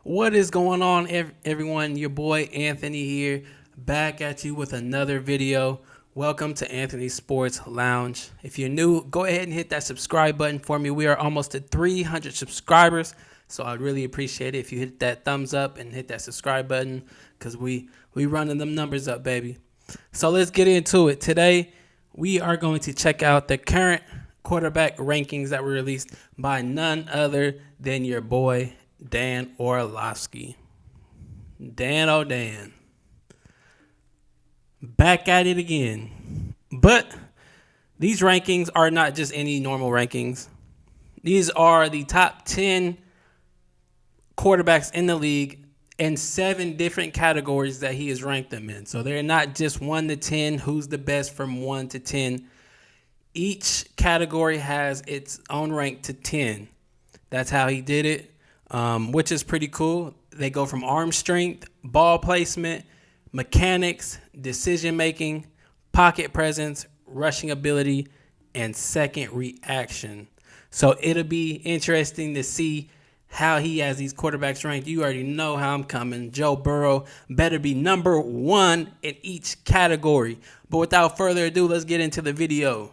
What is going on, everyone? Your boy Anthony here, back at you with another video. Welcome to Anthony's Sports Lounge. If you're new, go ahead and hit that subscribe button for me. We are almost at 300 subscribers, so I'd really appreciate it if you hit that thumbs up and hit that subscribe button, because we running them numbers up, baby. So let's get into it. Today, we are going to check out the current quarterback rankings that were released by none other than your boy Dan Orlovsky. Dan, oh Dan. Back at it again. But these rankings are not just any normal rankings. These are the top 10 quarterbacks in the league in 7 different categories that he has ranked them in. So they're not just 1 to 10, who's the best from 1 to 10. Each category has its own rank to 10. That's how he did it. Which is pretty cool. They go from arm strength, ball placement, mechanics, decision making, pocket presence, rushing ability, and second reaction. So it'll be interesting to see how he has these quarterbacks ranked. You already know how I'm coming. Joe Burrow better be number 1 in each category. But without further ado, let's get into the video.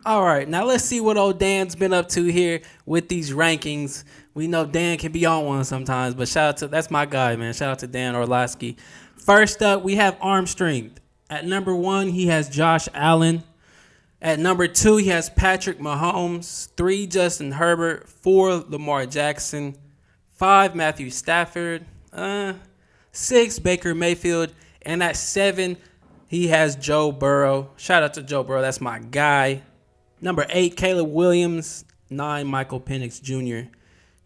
All right, now let's see what old Dan's been up to here with these rankings. We know Dan can be on one sometimes, but that's my guy, man. Shout out to Dan Orlovsky. First up, we have arm strength. At number 1, he has Josh Allen. At number 2, he has Patrick Mahomes. 3, Justin Herbert. 4, Lamar Jackson. 5, Matthew Stafford. 6, Baker Mayfield. And at 7, he has Joe Burrow. Shout out to Joe Burrow. That's my guy. Number 8, Caleb Williams. 9, Michael Penix Jr.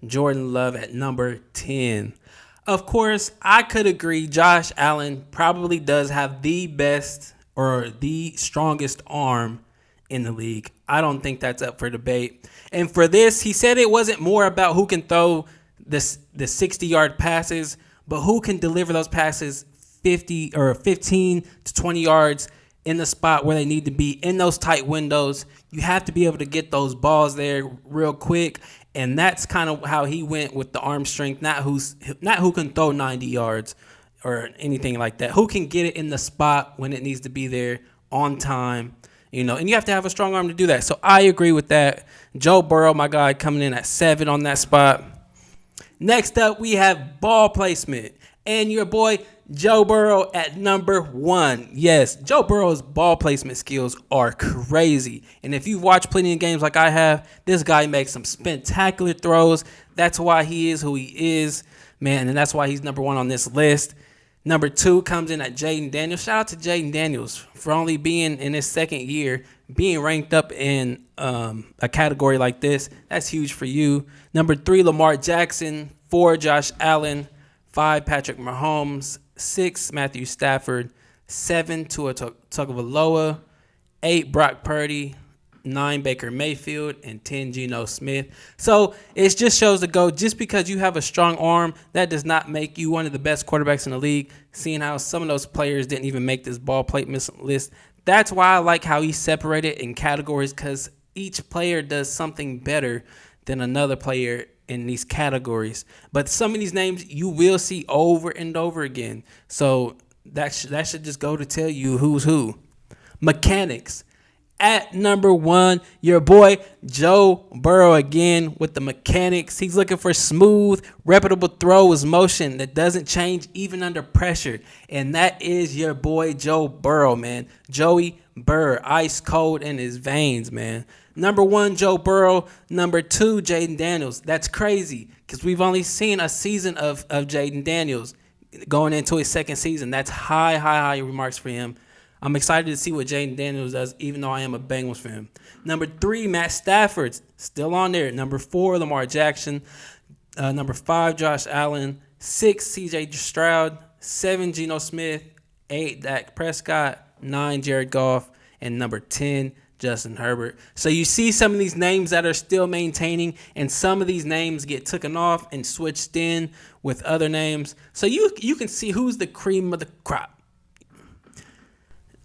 Jordan Love at number 10. Of course, I could agree Josh Allen probably does have the best or the strongest arm in the league. I don't think that's up for debate. And for this, he said it wasn't more about who can throw the 60-yard passes, but who can deliver those passes 50 or 15 to 20 yards in the spot where they need to be in those tight windows. You have to be able to get those balls there real quick, and that's kind of how he went with the arm strength. Not who can throw 90 yards or anything like that. Who can get it in the spot when it needs to be there on time, and you have to have a strong arm to do that. So I agree with that. Joe Burrow, my guy, coming in at 7 on that spot. Next up, we have ball placement, and your boy Joe Burrow at number 1. Yes, Joe Burrow's ball placement skills are crazy. And if you've watched plenty of games like I have, this guy makes some spectacular throws. That's why he is who he is, man, and that's why he's number 1 on this list. Number 2 comes in at Jaden Daniels. Shout out to Jaden Daniels for only being in his second year, being ranked up in a category like this. That's huge for you. Number 3, Lamar Jackson. 4, Josh Allen. 5, Patrick Mahomes. 6, Matthew Stafford. 7, Tua Tagovailoa. 8, Brock Purdy. 9, Baker Mayfield. And 10, Geno Smith. So it just shows to go, just because you have a strong arm, that does not make you one of the best quarterbacks in the league. Seeing how some of those players didn't even make this ball placement list. That's why I like how he separated in categories, because each player does something better than another player in these categories. But some of these names you will see over and over again. So that should just go to tell you who's who. Mechanics. At number 1, your boy Joe Burrow again with the mechanics. He's looking for smooth, reputable throws, motion that doesn't change even under pressure. And that is your boy Joe Burrow, man. Joey Burr, ice cold in his veins, man. Number 1, Joe Burrow. Number 2, Jaden Daniels. That's crazy, because we've only seen a season of Jaden Daniels going into his second season. That's high remarks for him. I'm excited to see what Jaden Daniels does, even though I am a Bengals fan. Number 3, Matt Stafford, still on there. Number 4, Lamar Jackson. Number 5, Josh Allen. 6, C.J. Stroud. 7, Geno Smith. 8, Dak Prescott. 9, Jared Goff. And number 10, Justin Herbert. So you see some of these names that are still maintaining, and some of these names get taken off and switched in with other names. So you can see who's the cream of the crop.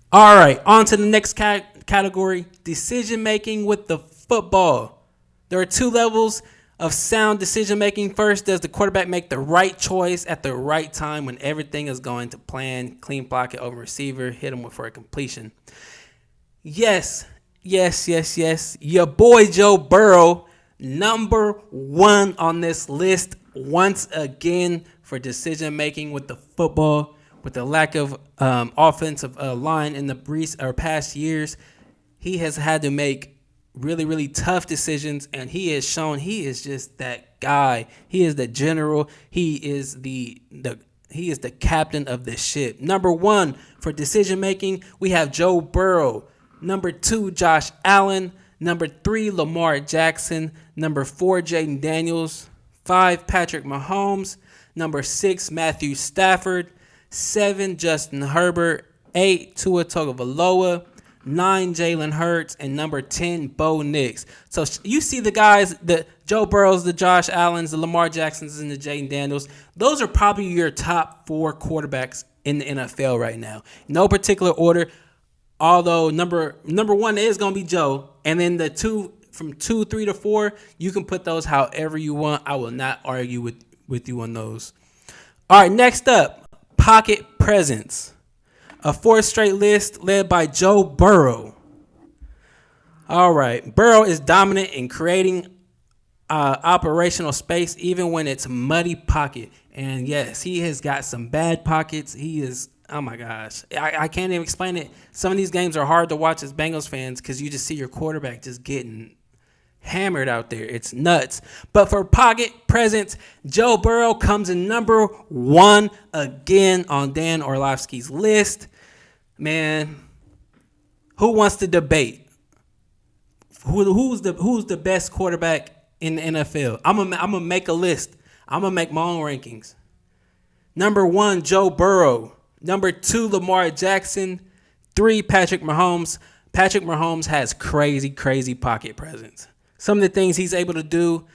All right, on to the next category, decision making with the football. There are 2 levels of sound decision making. First, does the quarterback make the right choice at the right time when everything is going to plan? Clean pocket over receiver, hit him for a completion. Yes, yes. Your boy Joe Burrow, number one on this list once again for decision making with the football, with the lack of offensive line in the past years. He has had to make really tough decisions, and he has shown he is just that guy. He is the general. He is the captain of the ship. Number one for decision making, we have Joe Burrow. Number two, Josh Allen. Number three, Lamar Jackson. Number four, Jaden Daniels. Five, Patrick Mahomes. Number six, Matthew Stafford. Seven, Justin Herbert. Eight, Tua Tagovailoa. 9, Jalen Hurts, and number 10, Bo Nix. So you see the guys, the Joe Burrows, the Josh Allens, the Lamar Jacksons, and the Jaden Daniels. Those are probably your top 4 quarterbacks in the NFL right now. No particular order, although number one is going to be Joe, and then the two from 2, 3 to 4, you can put those however you want. I will not argue with you on those. All right, next up, pocket presence. A 4th straight list led by Joe Burrow. All right. Burrow is dominant in creating operational space even when it's muddy pocket. And yes, he has got some bad pockets. He is, oh my gosh. I can't even explain it. Some of these games are hard to watch as Bengals fans because you just see your quarterback just getting hammered out there. It's nuts. But for pocket presence, Joe Burrow comes in number 1 again on Dan Orlovsky's list. Man, who wants to debate? Who's the best quarterback in the NFL? I'm gonna make a list. I'm gonna make my own rankings. Number 1, Joe Burrow. Number 2, Lamar Jackson. 3, Patrick Mahomes. Patrick Mahomes has crazy pocket presence. Some of the things he's able to do,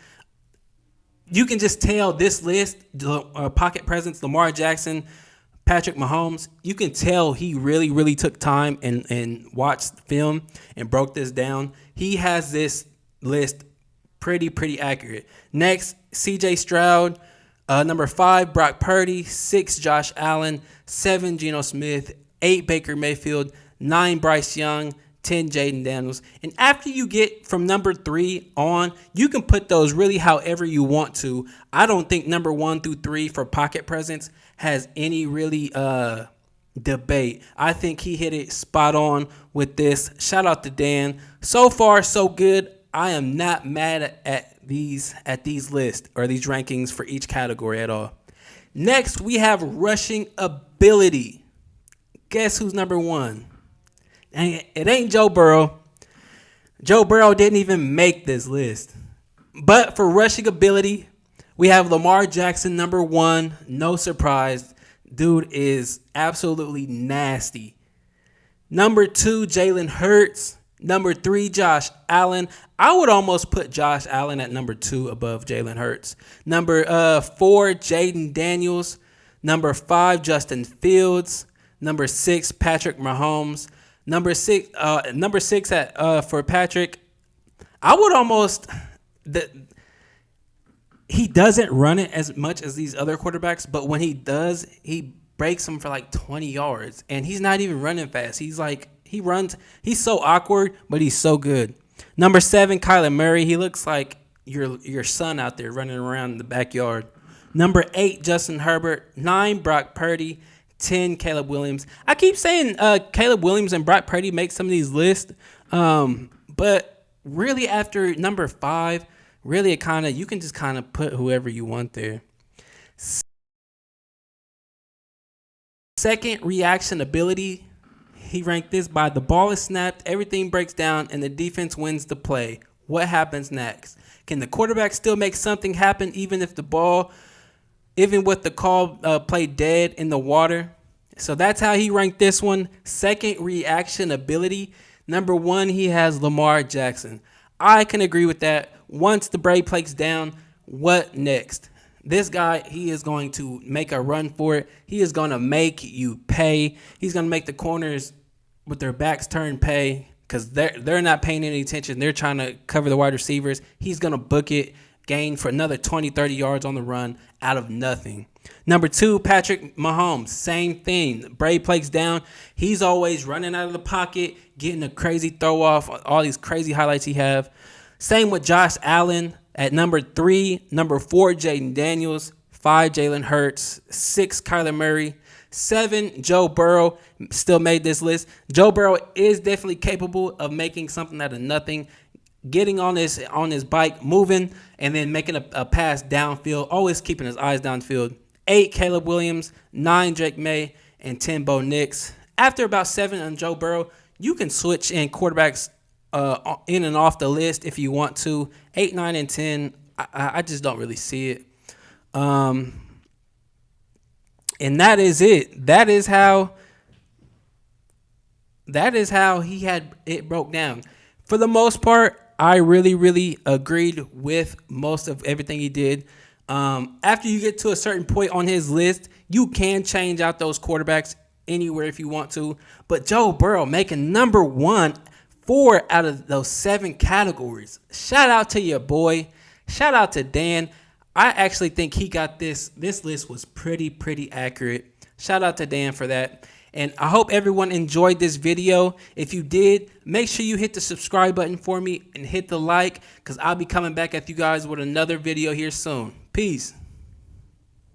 you can just tell this list, pocket presence, Lamar Jackson, Patrick Mahomes, you can tell he really took time and watched film and broke this down. He has this list pretty accurate. Next, CJ Stroud. Number 5, Brock Purdy. 6, Josh Allen. 7, Geno Smith. 8, Baker Mayfield. 9, Bryce Young. 10, Jaden Daniels. And after you get from number 3 on, you can put those really however you want to. I don't think number 1 through 3 for pocket presence has any really debate. I think he hit it spot on with this. Shout out to Dan. So far, so good. I am not mad at these lists or these rankings for each category at all. Next, we have rushing ability. Guess who's number 1? It ain't Joe Burrow. Joe Burrow didn't even make this list. But for rushing ability, we have Lamar Jackson, number 1. No surprise. Dude is absolutely nasty. Number 2, Jalen Hurts. Number 3, Josh Allen. I would almost put Josh Allen at number 2 above Jalen Hurts. Number 4, Jaden Daniels. Number 5, Justin Fields. Number 6, Patrick Mahomes. Number six for Patrick. I would almost he doesn't run it as much as these other quarterbacks, but when he does, he breaks them for like 20 yards, and he's not even running fast. He's so awkward, but he's so good. Number 7, Kyler Murray. He looks like your son out there running around in the backyard. Number 8, Justin Herbert. 9, Brock Purdy. 10, Caleb Williams. I keep saying Caleb Williams and Brock Purdy make some of these lists, but really after number 5, really you can just kind of put whoever you want there. Second, reaction ability. He ranked this by the ball is snapped, everything breaks down, and the defense wins the play. What happens next? Can the quarterback still make something happen even with the call play dead in the water? So that's how he ranked this one. Second, reaction ability. Number 1, he has Lamar Jackson. I can agree with that. Once the break plays down, what next? This guy, he is going to make a run for it. He is going to make you pay. He's going to make the corners with their backs turned pay because they're not paying any attention. They're trying to cover the wide receivers. He's going to book it. gained for another 20, 30 yards on the run out of nothing. Number 2, Patrick Mahomes, same thing. Brady plays down. He's always running out of the pocket, getting a crazy throw off, all these crazy highlights he have. Same with Josh Allen at number 3. Number 4, Jaden Daniels. 5, Jalen Hurts. 6, Kyler Murray. 7, Joe Burrow still made this list. Joe Burrow is definitely capable of making something out of nothing, getting on his bike, moving, and then making a pass downfield, always keeping his eyes downfield. 8, Caleb Williams. 9, Drake May. And 10, Bo Nix. After about 7 on Joe Burrow, you can switch in quarterbacks in and off the list if you want to. 8, 9, and 10, I just don't really see it. And that is it. That is how he had it broke down. For the most part, I really, really agreed with most of everything he did. After you get to a certain point on his list, you can change out those quarterbacks anywhere if you want to. But Joe Burrow making number 1, 4 out of those 7 categories. Shout out to your boy. Shout out to Dan. I actually think he got this. This list was pretty accurate. Shout out to Dan for that. And I hope everyone enjoyed this video. If you did, make sure you hit the subscribe button for me and hit the like, because I'll be coming back at you guys with another video here soon. Peace.